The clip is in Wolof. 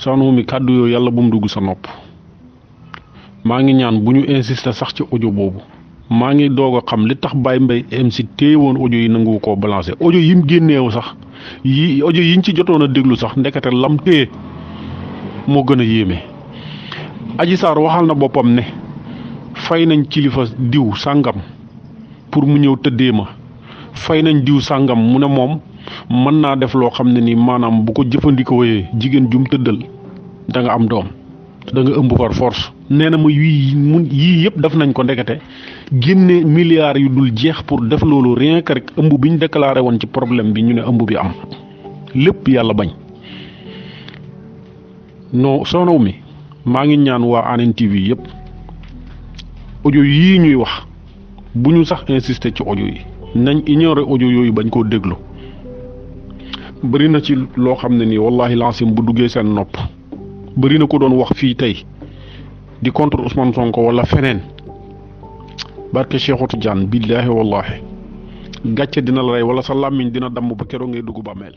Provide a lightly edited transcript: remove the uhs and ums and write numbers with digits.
Soxna mi kàddu yooyu yàlla bu mu dugg sa nopp maa ngi ñaan bu ñu insister sax ci audio boobu maa ngi doog a xam li tax Baye Mbaye MC téye woon audio yi nangu koo balancer audio yi mu génneewu sax yi audio yiñ ci jotoon a déglu sax ndekete lam téye moo gën a yéeme. Adji Sarr waxal na boppam ne fay nañ kilifa diw sàngam pour mu ñëw tëddee ma fay nañ diw sàngam mu ne moom mën naa def loo xam ne ni maanaam bu ko jëfandikoo jigéen jum tëddal da nga am doom da nga ëmb par force nee na ma yii yëpp def nañ ko ndekete génne milliards yu dul jeex pour def loolu rien que rek ëmb bi ñu déclaré woon ci problème bi ñu ne ëmb bi am lépp yàlla bañ. non Soxna mi maa ngi ñaan waa Hann TV yëpp audio yii ñuy wax bu ñu sax insister ci audio yi nañ ignorer audio yooyu bañ koo déglu. bëri na ci loo xam ne nii wallahi lancim bu duggee seen nopp bëri na ko doon wax fii tey di contre Ousmane Sonko wala feneen barke Cheikhou Tidiane billaahi wallahi gàcce dina la rey wala sa làmmiñ dina damm ba keroog ngay dugg bàmmeel